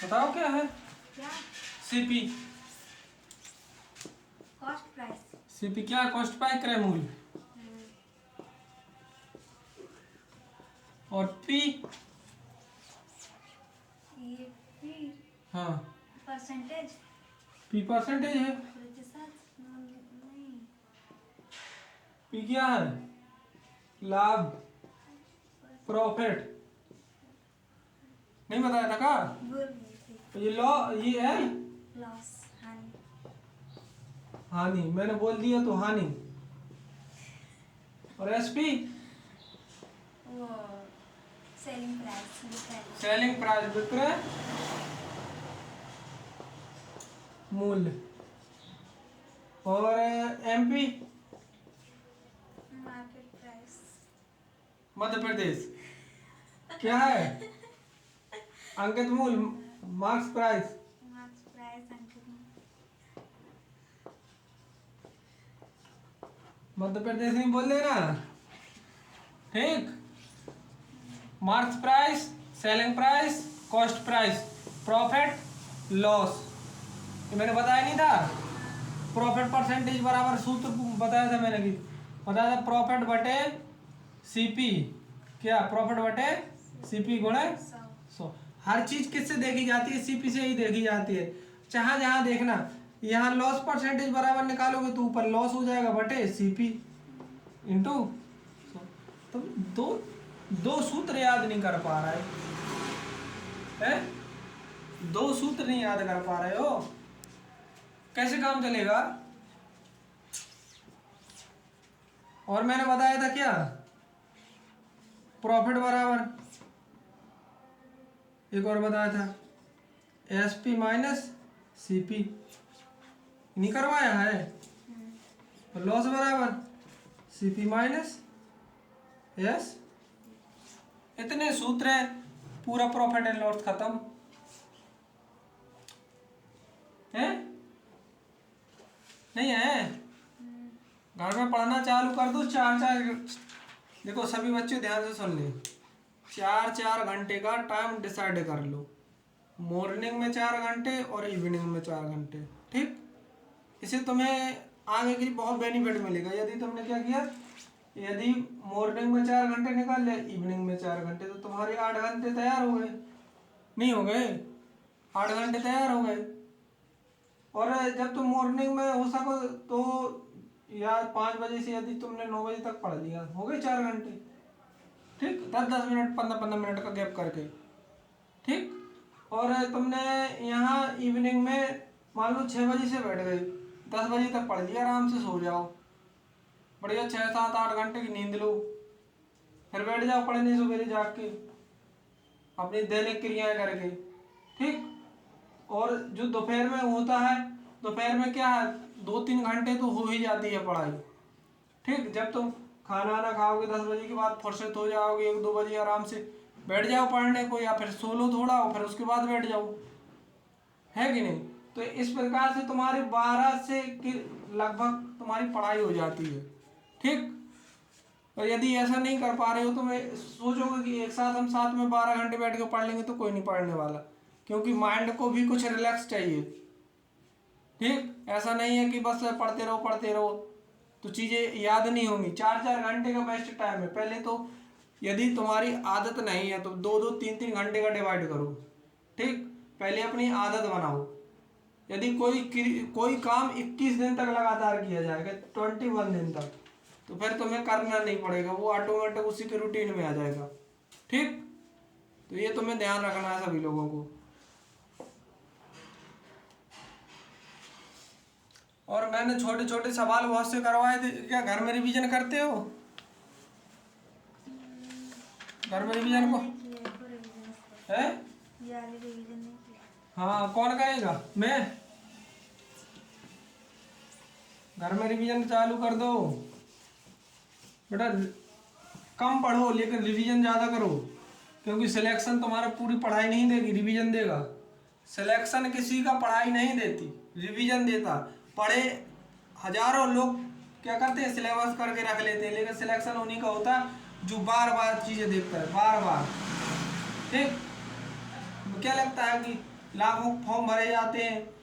बताओ क्या है? क्या? सीपी। Cost price. सीपी क्या? कॉस्ट प्राइस क्रय मूल्य। और पी? ये पी हाँ, परसेंटेज। पी परसेंटेज है। प्रतिशत नहीं। पी क्या है? लाभ, प्रॉफिट। नहीं बताया था का? भूल गई थी। ये लॉ, ये है लॉस, हानि। हानि। मैंने बोल दिया तो हानि। और एसपी? वो सेलिंग प्राइस, विक्रय। सेलिंग प्राइस, विक्रय मूल्य। और MP? Market price. Madhya Pradesh क्या है? अंकित मूल्य, मार्क्स प्राइस। मार्क्स प्राइस अंकित। मध्य प्रदेश नहीं बोल देना, ठीक? Marks price, selling price, cost price, profit, loss. ये मैंने बताया नहीं था? प्रॉफिट परसेंटेज बराबर सूत्र बताया था मैंने कि बताया था, प्रॉफिट बटे सीपी। क्या? प्रॉफिट बटे सीपी गुणे 100। हर चीज किससे देखी जाती है? सीपी से ही देखी जाती है। जहां जहां देखना, यहाँ लॉस परसेंटेज बराबर निकालोगे तो ऊपर लॉस हो जाएगा बटे सीपी इंटू। तो दो दो सूत्र याद नहीं कर पा रहा है? दो सूत्र नहीं याद कर पा रहे हो? कैसे काम चलेगा? और मैंने बताया था क्या? प्रॉफिट बराबर, एक और बताया था, एसपी माइनस सीपी। नहीं करवाया है? और लॉस बराबर सीपी माइनस एस। इतने सूत्र हैं, पूरा प्रॉफिट एंड लॉस खत्म है। नहीं है? घर में पढ़ना चालू कर दो। चार चार, देखो सभी बच्चे ध्यान से सुन लें, 4-4 घंटे का टाइम डिसाइड कर लो। मॉर्निंग में 4 घंटे और इवनिंग में 4 घंटे, ठीक? इससे तुम्हें आगे की बहुत बेनिफिट मिलेगा। यदि तुमने क्या किया, यदि मॉर्निंग में 4 घंटे निकाल ले, इवनिंग में 4 घंटे, तो तुम्हारे 8 घंटे तैयार हो गए। नहीं हो गए? 8 घंटे तैयार हो गए। और जब तुम मॉर्निंग में हो सको तो या 5 बजे से यदि तुमने 9 बजे तक पढ़ लिया, हो गए 4 घंटे, ठीक? 10-10 मिनट, 15-15 मिनट का गैप करके, ठीक? और तुमने यहाँ इवनिंग में मान लो 6 बजे से बैठ गए, 10 बजे तक पढ़ लिया, आराम से सो जाओ, बढ़िया 6-7-8 घंटे की नींद लो, फिर बैठ जाओ पढ़ने सवेरे जाग के अपनी दैनिक क्रियाएं करके, ठीक? और जो दोपहर में होता है, दोपहर में क्या है, 2-3 घंटे तो हो ही जाती है पढ़ाई, ठीक? जब तुम खाना वाना खाओगे 10 बजे के बाद, फुर्सत हो जाओगे 1-2 बजे, आराम से बैठ जाओ पढ़ने को, या फिर सो लो थोड़ा और फिर उसके बाद बैठ जाओ, है कि नहीं? तो इस प्रकार से तुम्हारे 12 से लगभग तुम्हारी पढ़ाई हो जाती है, ठीक? और यदि ऐसा नहीं कर पा रहे हो तो मैं सोचोगे कि एक साथ हम साथ में 12 घंटे बैठ के पढ़ लेंगे, तो कोई नहीं पढ़ने वाला, क्योंकि माइंड को भी कुछ रिलैक्स चाहिए, ठीक? ऐसा नहीं है कि बस पढ़ते रहो तो चीज़ें याद नहीं होंगी। 4-4 घंटे का बेस्ट टाइम है। पहले तो यदि तुम्हारी आदत नहीं है तो 2-2, 3-3 घंटे का डिवाइड करो, ठीक? पहले अपनी आदत बनाओ। यदि कोई काम 21 दिन तक लगातार किया जाएगा, 21 दिन तक, तो फिर तुम्हें करना नहीं पड़ेगा, वो ऑटोमेटिक उसी के रूटीन में आ जाएगा, ठीक? तो ये तुम्हें ध्यान रखना है सभी लोगों को। और मैंने छोटे छोटे सवाल बहुत से करवाए थे, क्या घर में रिवीजन करते हो? घर में रिवीजन को है? रिवीजन नहीं किया। हाँ, कौन करेगा? मैं? घर में रिवीजन चालू कर दो बेटा। कम पढ़ो लेकिन रिवीजन ज़्यादा करो, क्योंकि सिलेक्शन तुम्हारा पूरी पढ़ाई नहीं देगी, रिवीजन देगा। सिलेक्शन किसी का पढ़ाई नहीं देती, रिवीजन देता। पढ़े हजारों लोग क्या करते हैं, सिलेबस करके रख लेते हैं, लेकिन सिलेक्शन उन्हीं का होता है जो बार बार चीज़ें देखता है, बार बार, ठीक? क्या लगता है कि लाखों फॉर्म भरे जाते हैं।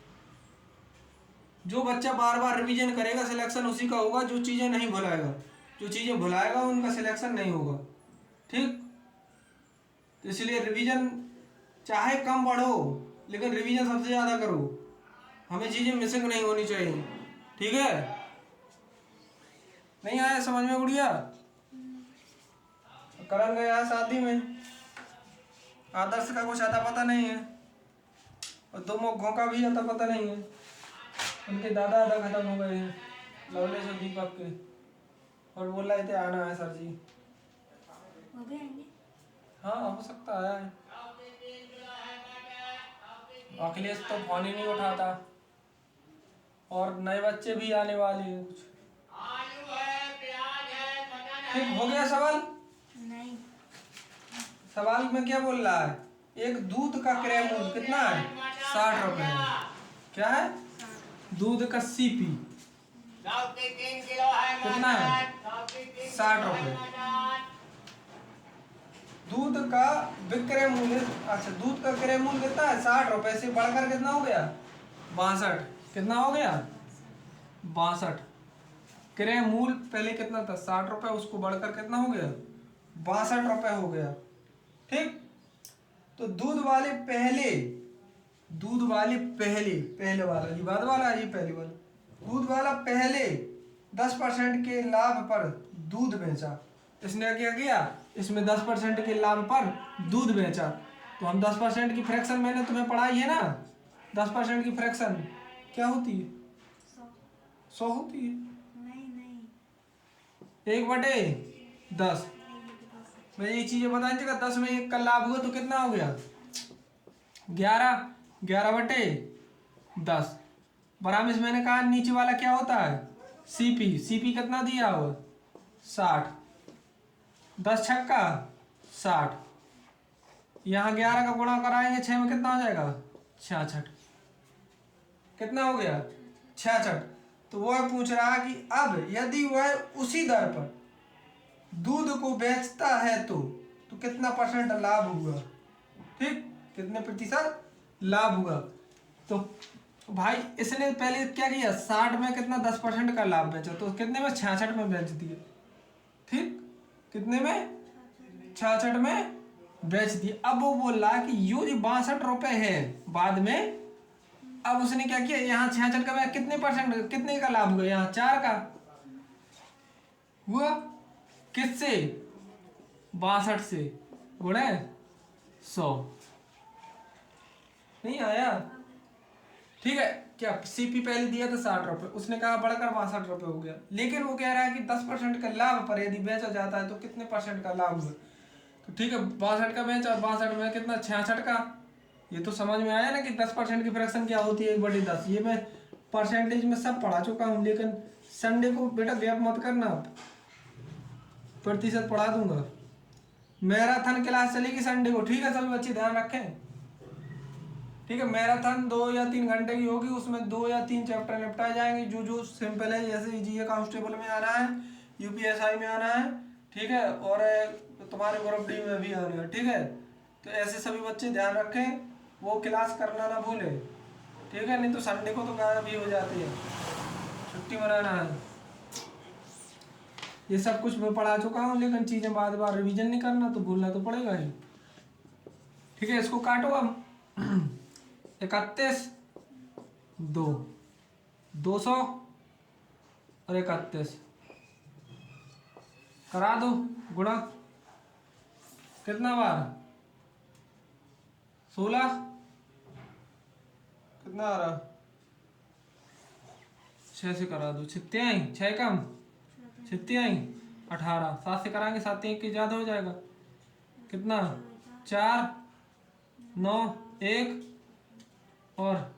जो बच्चा बार बार रिवीजन करेगा सिलेक्शन उसी का होगा, जो चीज़ें नहीं भुलाएगा, जो चीज़ें भुलाएगा उनका सिलेक्शन नहीं होगा। ठीक, तो इसलिए रिवीजन चाहे कम पढ़ो लेकिन रिवीजन सबसे ज़्यादा करो, हमें चीज़ें मिसिंग नहीं होनी चाहिए। ठीक है, नहीं आया समझ में गुड़िया? करण गया है शादी में, आदर्श का कुछ आता पता नहीं है और दो मुखों का भी आता पता नहीं है। उनके दादा दादा खत्म हो गए हैं, लवलेश और दीपक के, और बोल रहे थे आना है सर जी। वो भी आएंगे। हाँ हो सकता है, अखिलेश तो फोन ही नहीं उठाता, और नए बच्चे भी आने वाले हैं कुछ। ठीक हो गया सवाल? नहीं। सवाल में क्या बोल रहा है? एक दूध का क्रय मूल्य कितना है? 60 रुपए है। क्या है? दूध का सीपी कितना है? 60 रुपए। दूध का विक्रय मूल्य, अच्छा दूध का क्रय मूल्य कितना है? 60 रुपए से बढ़कर कितना हो गया? 62। कितना हो गया? 62। क्रय मूल्य पहले कितना था? 60 रुपए, उसको बढ़कर कितना हो गया? 62 रुपए हो गया। ठीक, तो दूध वाले पहले पहले वाला, ये बाद वाला है, ये पहले वाला, दूध वाला पहले 10% के लाभ पर दूध बेचा। इसने क्या किया? इसमें 10% के लाभ पर दूध बेचा। तो हम 10% की फ्रैक्शन मैंने तुम्हें पढ़ाई है ना, 10% की फ्रैक्शन क्या होती है? 100 होती है। नहीं 1/10। मैं ये चीजें बताई थी, 10 में 1 का लाभ हुआ तो कितना हो गया? 11। 11/10 बराबर। मैंने कहा नीचे वाला क्या होता है? सीपी कितना दिया हो? 60। 10 छक्का 60। यहाँ 11 का गुणा कराएंगे 6 में, कितना हो जाएगा? 66। कितना हो गया? 66। तो वह पूछ रहा है कि अब यदि वह उसी दर पर दूध को बेचता है तो कितना % लाभ हुआ? ठीक, कितने प्रतिशत लाभ हुआ? तो भाई इसने पहले क्या किया? 60 में कितना 10% का लाभ बेचा, तो कितने में? 66 में बेच दिया। ठीक, कितने में? 66 में बेच दिया। अब वो बोल रहा है कि यो जो 62 रुपए है बाद में, अब उसने क्या किया? यहाँ 66 का कितने % कितने का लाभ हुआ? यहाँ 4 का हुआ। किससे? 62 से गुणे 100। नहीं आया? ठीक है, क्या सीपी पहले दिया था 60 रुपए, उसने कहा बढ़कर 62 रुपए हो गया, लेकिन वो कह रहा है कि 10% का लाभ पर यदि बेचा जाता है तो कितने % का लाभ हुआ? तो ठीक है, 62 का बेचा और 62 में कितना? 66 का। ये तो समझ में आया ना कि 10% की फ्रैक्शन क्या होती है? 1/10। ये मैं परसेंटेज में सब पढ़ा चुका हूँ, लेकिन संडे को बेटा गैप मत करना, प्रतिशत पढ़ा दूंगा। मैराथन क्लास चलेगी संडे को, ठीक है? सभी बच्चे ध्यान रखें। ठीक है, मैराथन 2 या 3 घंटे की होगी, उसमें 2 या 3 चैप्टर निपटाए जाएंगे जो सिंपल है, जैसे जीए कांस्टेबल में आना है, यूपीएसआई में आना है, ठीक है, और तुम्हारे ग्रुप डी में भी आना है। ठीक है, तो ऐसे सभी बच्चे ध्यान रखें, वो क्लास करना ना भूले। ठीक है, नहीं तो संडे को तो गायब भी हो जाती है, छुट्टी मनाना है। ये सब कुछ मैं पढ़ा चुका हूँ, लेकिन चीज़ें बार बार रिवीजन नहीं करना तो भूलना तो पड़ेगा ही। ठीक है, इसको काटो अब। 31 2 200 और 31 करा दो गुणा। कितना बार? 16। कितना आ रहा? 6 से करा दो। 6 आई, 6 कम 6 आई 18। 7 से कराएंगे, 7 1 ज्यादा हो जाएगा। कितना? 4 9 1 और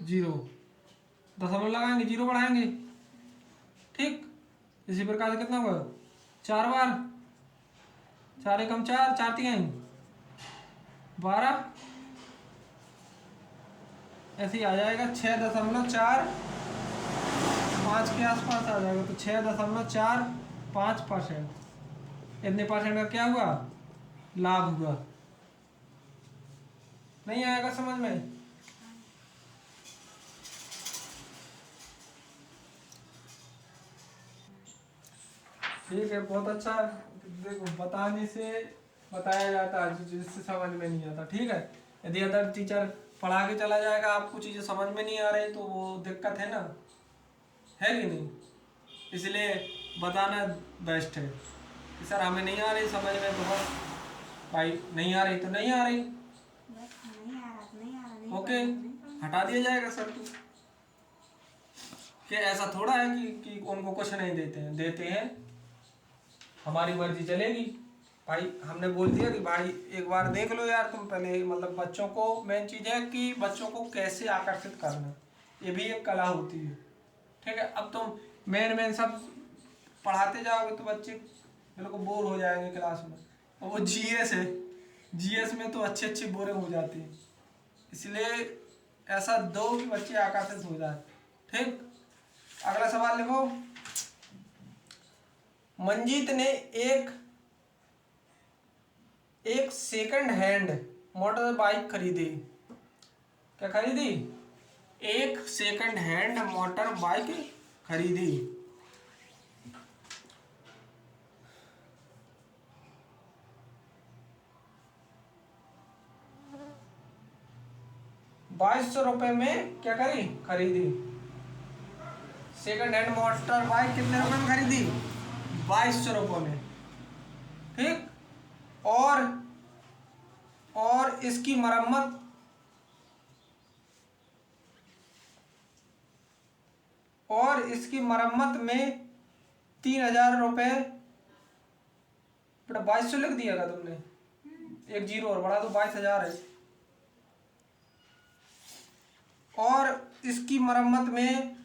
0। दशमलव लगाएंगे, 0 बढ़ाएंगे। ठीक, इसी प्रकार से कितना होगा? 4 बार। 4 एकम 4, 4 3 12। ऐसे ही आ जाएगा 6.45 के आसपास आ जाएगा। तो 6.45%। इतने % का क्या हुआ? लाभ हुआ। नहीं आएगा समझ में? ठीक है, बहुत अच्छा। देखो, बताने से बताया जाता है जिससे समझ में नहीं आता। ठीक है, यदि अदर टीचर पढ़ा के चला जाएगा, आपको चीज़ें समझ में नहीं आ रही तो वो दिक्कत है ना, है कि नहीं? इसलिए बताना बेस्ट है कि सर हमें नहीं आ रही समझ में, तो बस भाई नहीं आ रही तो नहीं आ रही, बस नहीं आ रहा, नहीं आ रहा, नहीं ओके, पढ़ना, नहीं पढ़ना। हटा दिया जाएगा सर को। कि ऐसा थोड़ा है कि उनको कुछ नहीं देते हैं, देते हैं, हमारी मर्जी चलेगी। भाई हमने बोल दिया कि भाई एक बार देख लो यार तुम पहले, मतलब बच्चों को मेन चीज़ है कि बच्चों को कैसे आकर्षित करना, ये भी एक कला होती है। ठीक है, अब तुम मेन सब पढ़ाते जाओगे तो बच्चे बिल्कुल बोर हो जाएंगे क्लास में। और वो जीएस है, जीएस में तो अच्छे अच्छे बोरिंग हो जाती हैं, इसलिए ऐसा दो कि बच्चे आकर्षित हो जाए। ठीक, अगला सवाल लिखो। मंजीत ने एक एक सेकंड हैंड मोटर बाइक खरीदी। क्या खरीदी? एक सेकंड हैंड मोटर बाइक खरीदी। ₹2200 में क्या करी? खरीदी। सेकंड हैंड मोटर बाइक कितने रुपए में खरीदी? ₹2200 में। ठीक, और इसकी मरम्मत में 3000 रुपये। बेटा 2200 लिख दिया था तुमने, एक जीरो और बढ़ा दो, 22,000 है। और इसकी मरम्मत में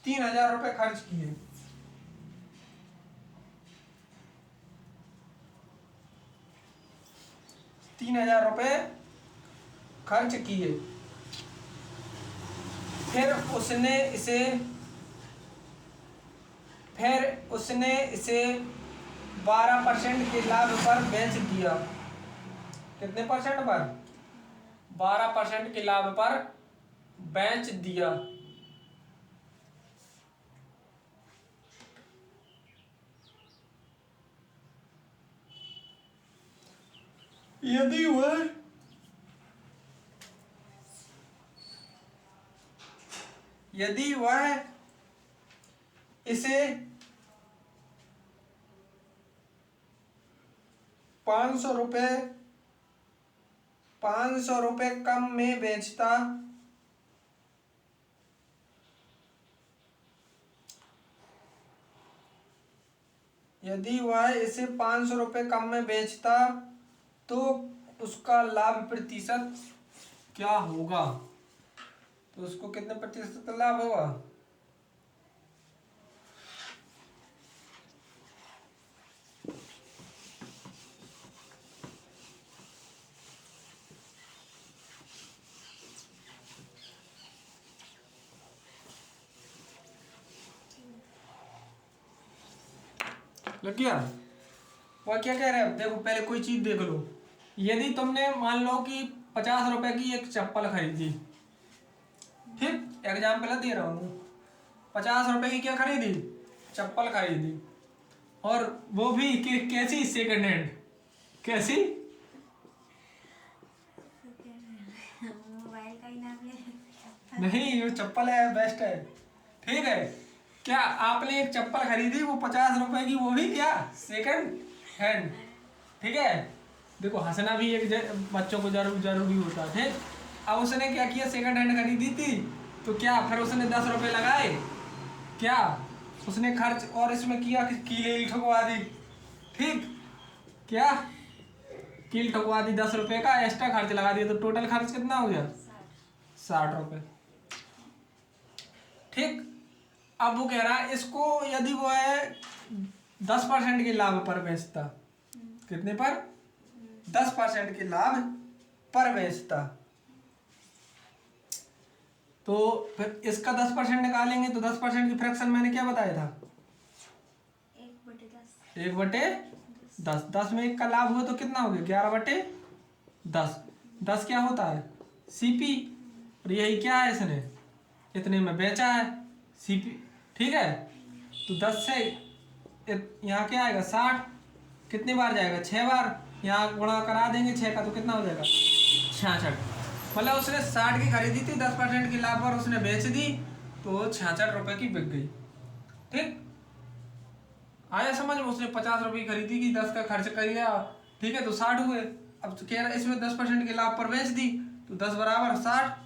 3000 रुपये खर्च किए। ₹3000 खर्च किए। फिर उसने इसे 12% के लाभ पर बेच दिया। कितने परसेंट पर? 12% के लाभ पर बेच दिया। यदि वह इसे 500 रुपये कम में बेचता, यदि वह इसे 500 रुपये कम में बेचता तो उसका लाभ प्रतिशत क्या होगा? तो उसको कितने प्रतिशत का लाभ होगा? लगिया? वह क्या कह रहे हैं? देखो पहले कोई चीज देख लो। यदि तुमने मान लो कि 50 रुपए की एक चप्पल खरीदी, ठीक, एग्जाम्पल दे रहा हूँ, 50 रुपए की क्या खरीदी? चप्पल खरीदी, और वो भी कैसी? Second hand. कैसी? मोबाइल का ही नाम ले। नहीं, वो चप्पल है, बेस्ट है। ठीक है, क्या आपने एक चप्पल खरीदी, वो 50 रुपए की, वो भी क्या? Second hand. ठीक है, देखो हंसना भी एक बच्चों को जरूरी होता है। ठीक, अब उसने क्या किया? सेकंड हैंड खरीदी थी, तो क्या फिर उसने 10 रुपए लगाए, क्या उसने खर्च, और इसमें किया कि कील ठुकवा दी। ठीक, क्या कील ठुकवा दी, 10 रुपए का एक्स्ट्रा खर्च लगा दिया, तो टोटल खर्च कितना हो गया? 60 रुपए। ठीक, अब वो कह रहा है इसको यदि वो है 10% के लाभ पर बेचता, कितने पर? 10% के लाभ पर बेचता, तो फिर इसका 10% निकालेंगे तो 10% की फ्रैक्शन मैंने क्या बताया था? 1/10। 1/10। 10 में 1 का लाभ हुआ तो कितना हो गया? 11/10। 10 क्या होता है? सीपी, और यही क्या है, इसने इतने में बेचा है, सीपी। ठीक है, तो 10 से यहाँ क्या आएगा 60, कितनी बार जाएगा 6 बार, यहाँ गुणा करा देंगे 6 का तो कितना हो जाएगा 66। मतलब उसने 60 की खरीदी थी, 10% की लाभ पर उसने बेच दी तो 66 रुपए की बिक गई। ठीक आया समझ में? उसने 50 रुपए की खरीदी की, 10 का खर्च कर लिया, ठीक है तो 60 हुए। अब तो कह रहा है इसमें 10% के लाभ पर बेच दी तो 10 बराबर 60,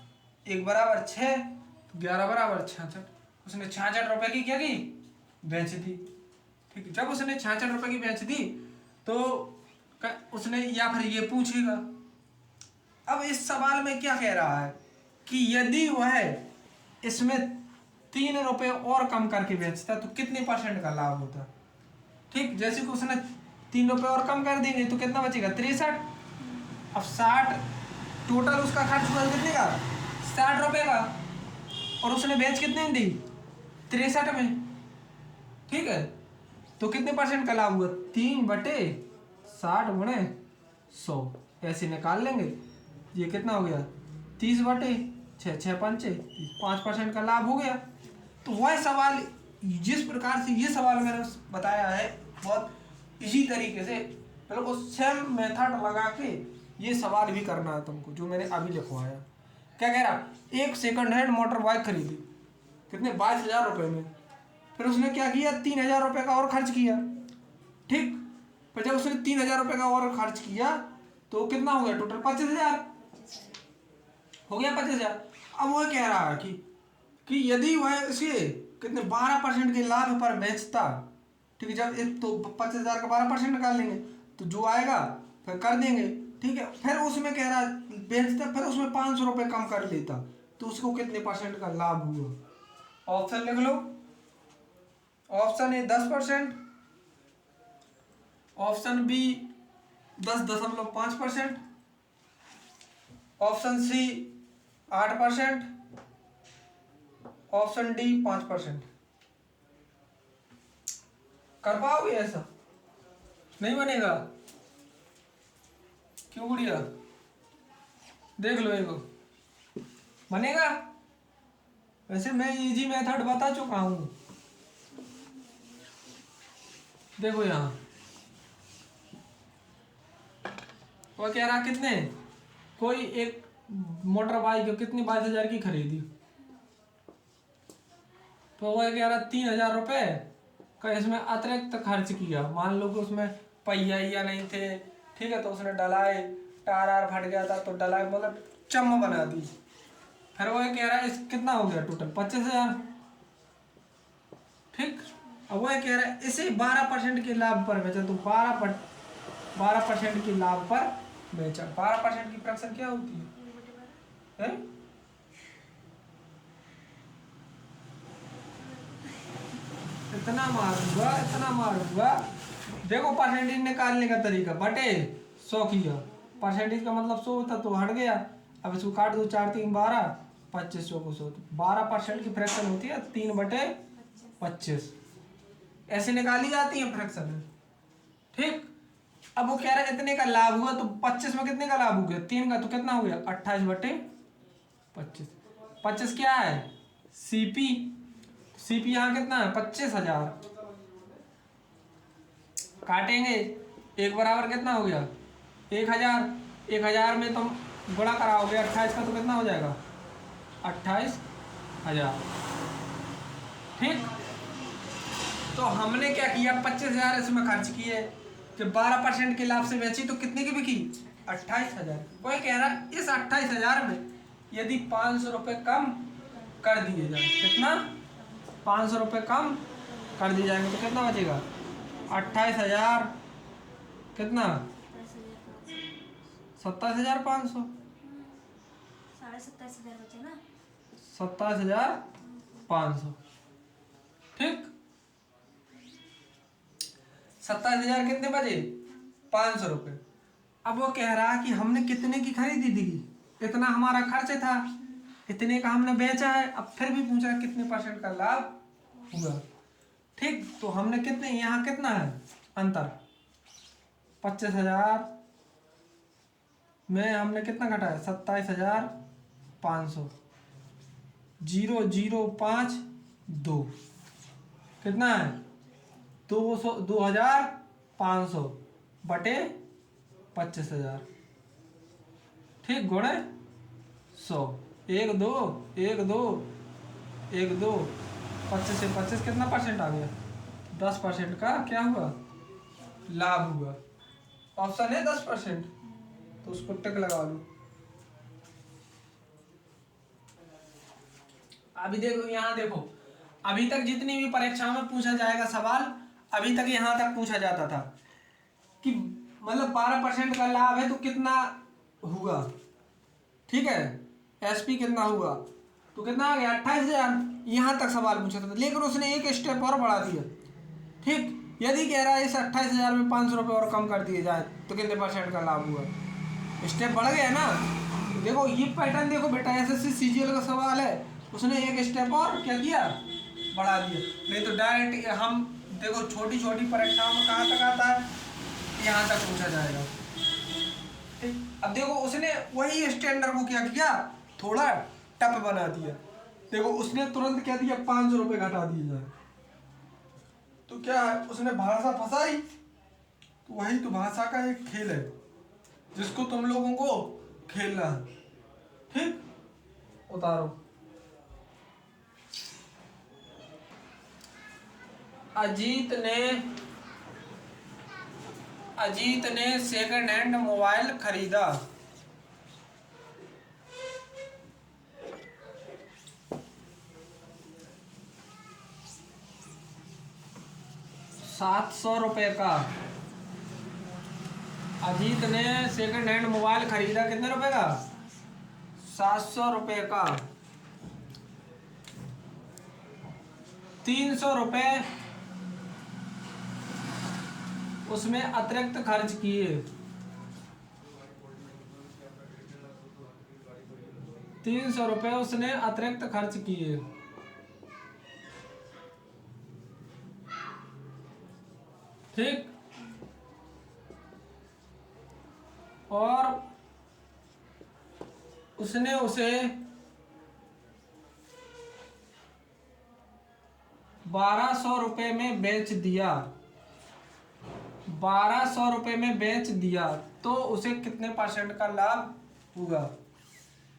1 बराबर 6, 11 बराबर 66। उसने 66 रुपए की क्या की बेच दी। ठीक है, जब उसने 66 रुपए की बेच दी तो उसने या फिर ये पूछेगा, अब इस सवाल में क्या कह रहा है कि यदि वह इसमें 3 रुपए और कम करके बेचता तो कितने % का लाभ होता। ठीक जैसे कि उसने 3 रुपए और कम कर देंगे तो कितना बचेगा 63। अब 60 टोटल उसका खर्च हुआ कितने का 60 रुपए का, और उसने बेच कितने में दी 63 में। ठीक है तो कितने % का लाभ हुआ 3/60 गुणे 100, ऐसे निकाल लेंगे। ये कितना हो गया 30/6, 6 पंचे 5% का लाभ हो गया। तो वह सवाल जिस प्रकार से ये सवाल मैंने बताया है बहुत इजी तरीके से, बिल्कुल सेम मेथड लगा के ये सवाल भी करना है तुमको जो मैंने अभी लिखवाया। क्या कह रहा, एक सेकंड हैंड मोटर बाइक खरीदी कितने 22,000 रुपये में, फिर उसने क्या किया 3,000 रुपये का और खर्च किया। ठीक पर जब उसने 3,000 रुपये का और खर्च किया तो कितना हो गया टोटल 25,000 हो गया 25,000। अब वो कह रहा है कि यदि वह इसे कितने 12% के लाभ पर बेचता, ठीक है जब एक तो 25,000 का 12% निकाल लेंगे तो जो आएगा फिर कर देंगे। ठीक है फिर उसमें कह रहा बेचता, फिर उसमें 500 रुपये कम कर लेता तो उसको कितने % का लाभ हुआ। ऑप्शन लिख लो, option A 10%, option B 10.5%, option C 8%, option D 5%। कर पाओगे ऐसा? नहीं बनेगा? क्यों गुड़िया? देख लो एक बनेगा। वैसे मैं इजी मेथड बता चुका हूं, देखो यहाँ वो कह रहा कितने, कोई एक मोटर बाइक कितनी 22,000 की खरीदी तो वह कह रहा 3,000 रुपये का इसमें अतिरिक्त खर्च किया। मान लो कि उसमें पहिया नहीं थे, ठीक है तो उसने डलाए, टायर फट गया था तो डलाए मतलब चम बना दी। फिर वो कह रहा है इस कितना हो गया टोटल 25,000। ठीक अब वो कह रहा है इसे 12% के लाभ पर बेचा तो 12% के लाभ पर बेचा। 12% की फ्रैक्शन क्या होती है? इतना मारूंगा। देखो परसेंटेज निकालने का तरीका बटे 100 किया, परसेंटेज का मतलब 100 होता तो हट गया। अब इसको काट दो 4 3 12, 25 को 100 12% की फ्रैक्शन होती है 3/25, ऐसे निकाली जाती है फ्रैक्शन। ठीक अब वो कह रहा है इतने का लाभ हुआ तो 25 में कितने का लाभ हो गया 3 का तो कितना हो गया 28/25। 25 क्या है सीपी, सीपी यहाँ कितना है 25,000, काटेंगे एक बराबर कितना हो गया 1,000, 1,000 में तुम गुणा कराओगे 28 का तो कितना हो जाएगा 28,000। ठीक तो हमने क्या किया 25,000 इसमें खर्च किए, जब 12% के लाभ से बेची तो कितने की बिकी 28,000। कोई कह रहा है इस 28,000 में यदि 500 रुपये कम कर दिए जाए, कितना 500 रुपये कम कर दिए जाएंगे तो कितना बचेगा 28,000 कितना 27,500, 27,500 बचे ना 27,500। ठीक 27,000 कितने बचे 500 रुपये। अब वो कह रहा है कि हमने कितने की खरीदी थी, इतना हमारा खर्च था, इतने का हमने बेचा है। अब फिर भी पूछा कितने % का लाभ हुआ। ठीक तो हमने कितने यहाँ कितना है अंतर 25,000 में हमने कितना घटाया 27,500, 0,052 कितना है 2500 बटे 25,000, ठीक, गुणे 100, 1 2 1 2 1 2, 25 से 25 कितना परसेंट आ गया? 10% का क्या हुआ? लाभ हुआ। ऑप्शन है 10%, तो उसको टिक लगा लो। अभी देखो, यहाँ देखो, अभी तक जितनी भी परीक्षाओं में पूछा जाएगा सवाल, अभी तक यहाँ तक पूछा जाता था कि मतलब 12% का लाभ है तो कितना हुआ, ठीक है, एसपी कितना हुआ, तो कितना आ गया? 28,000। यहाँ तक सवाल पूछा था, लेकिन उसने एक स्टेप और बढ़ा दिया, ठीक। यदि कह रहा है इस 28,000 में 500 रुपये और कम कर दिए जाए तो कितने परसेंट का लाभ हुआ? स्टेप बढ़ गया ना। तो देखो ये पैटर्न देखो बेटा, एसएससी सीजीएल का सवाल है, उसने एक स्टेप और क्या किया? बढ़ा दिया। नहीं तो डायरेक्ट हम देखो छोटी छोटी परीक्षाओं में कहाँ तक आता है, यहाँ तक पूछा जाएगा, ठीक। अब देखो उसने वही स्टैंडर्ड को क्या किया, थोड़ा टफ बना दिया। देखो उसने तुरंत क्या दिया, 500 रुपये घटा दिए जाए, तो क्या है, उसने भाषा फंसाई। तो वही तो भाषा का एक खेल है जिसको तुम लोगों को खेलना है, ठीक। उतारो। अजीत ने सेकंड हैंड मोबाइल खरीदा। ₹700 का। अजीत ने सेकंड हैंड मोबाइल खरीदा कितने रुपए का? ₹700 का। 300 रुपए उसमें अतिरिक्त खर्च किए। 300 रुपए उसने अतिरिक्त खर्च किए, ठीक। और उसने उसे 1200 रुपये में बेच दिया। 1200 रुपये में बेच दिया तो उसे कितने परसेंट का लाभ हुआ?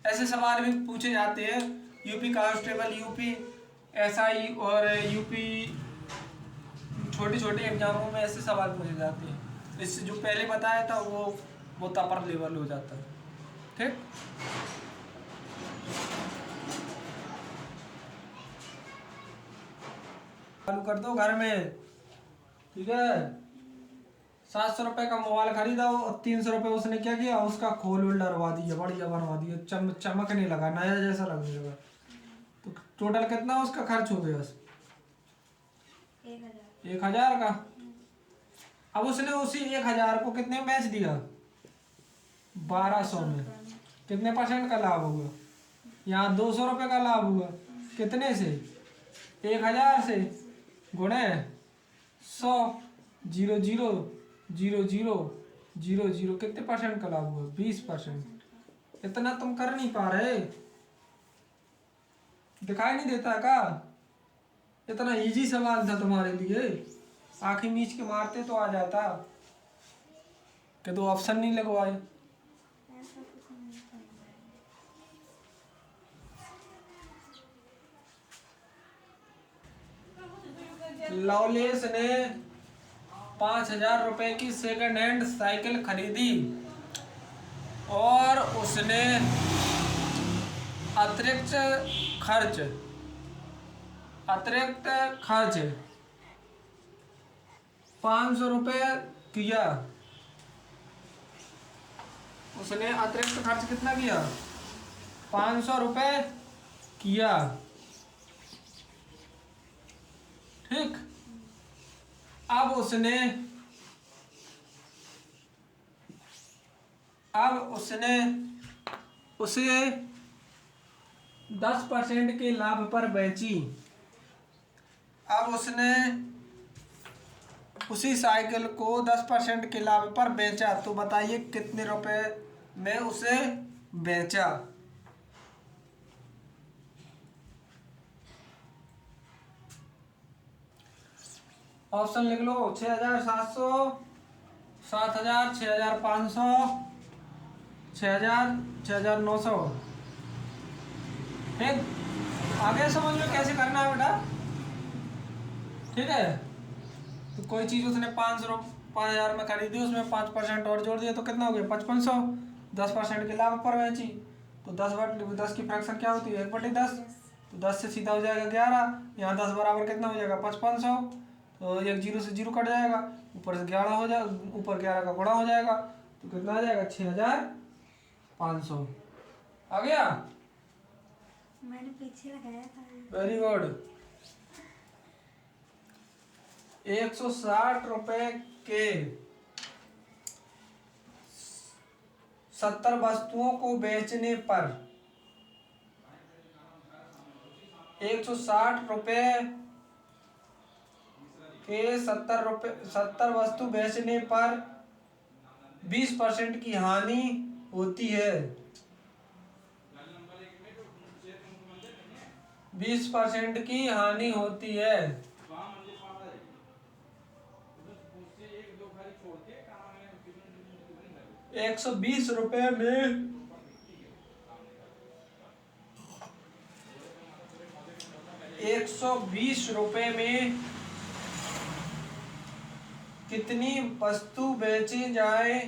ऐसे सवाल भी पूछे जाते हैं यूपी कांस्टेबल, यूपी एसआई और यूपी छोटे छोटे एग्जामों में ऐसे सवाल पूछे जाते हैं। इससे जो पहले बताया था वो अपर लेवल हो जाता है, ठीक। चालू कर दो घर में, ठीक है। 700 रुपये का मोबाइल खरीदा और 300 रुपये उसने क्या किया, उसका खोल वोल डरवा दिया, बढ़िया बनवा दिया, चमकने लगा, नया जैसा लगने लगा। तो टोटल कितना उसका खर्च हो गया? 1,000 का। अब उसने उसी 1,000 को कितने में बेच दिया? 1200 में। कितने परसेंट का लाभ हुआ? यहाँ 200 रुपये का लाभ हुआ। कितने से? 1,000 से गुणे 100, 0 0 0 0 0 0, कितने परसेंट का लाभ हुआ? 20%। इतना तुम कर नहीं पा रहे, दिखाई नहीं देता का? इतना इजी सवाल था तुम्हारे लिए, आंखें मीच के मारते तो आ जाता, कि तो ऑप्शन नहीं लगवाए। लवलेश ने 5,000 रुपए की सेकंड हैंड साइकिल खरीदी और उसने अतिरिक्त खर्च 500 रुपये किया। उसने अतिरिक्त खर्च कितना किया? 500 रुपये किया, ठीक। अब उसने उसे 10% के लाभ पर बेची। अब उसने उसी साइकिल को 10% के लाभ पर बेचा, तो बताइए कितने रुपए में उसे बेचा? ऑप्शन लिख लो 6,700, 7,000, 6,500, 6,000, 6,900। ठीक, आगे समझ लो कैसे करना है बेटा। ठीक है, तो कोई चीज़ उसने 5,000 में खरीदी, उसमें 5% और जोड़ दिया तो कितना हो गया 5500। 10% के लाभ पर बेची तो 10 की फ्रैक्शन क्या होती है 1/10। तो 10 से सीधा हो जाएगा 11, यहाँ 10 बराबर कितना हो जाएगा 5500। तो एक जीरो से जीरो कट जाएगा, ऊपर से 11 हो जाएगा, ऊपर 11 का गुणा हो जाएगा तो कितना आ जाएगा 6,500। आ गया, मैंने पीछे लगाया था। Very good. 160 रुपए के 70 वस्तुओं को बेचने पर 160 रुपए के 70 वस्तु बेचने पर 20% की हानि होती है। 20% की हानि होती है। 120 रुपए में 120 रुपए में कितनी वस्तु बेची जाए?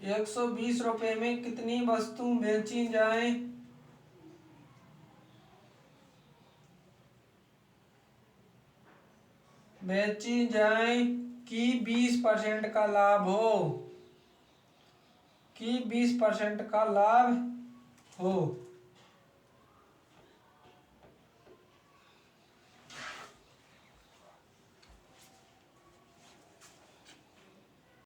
120 रुपए में कितनी वस्तु बेची जाए? बेची जाए कि 20% का लाभ हो, कि 20% का लाभ हो।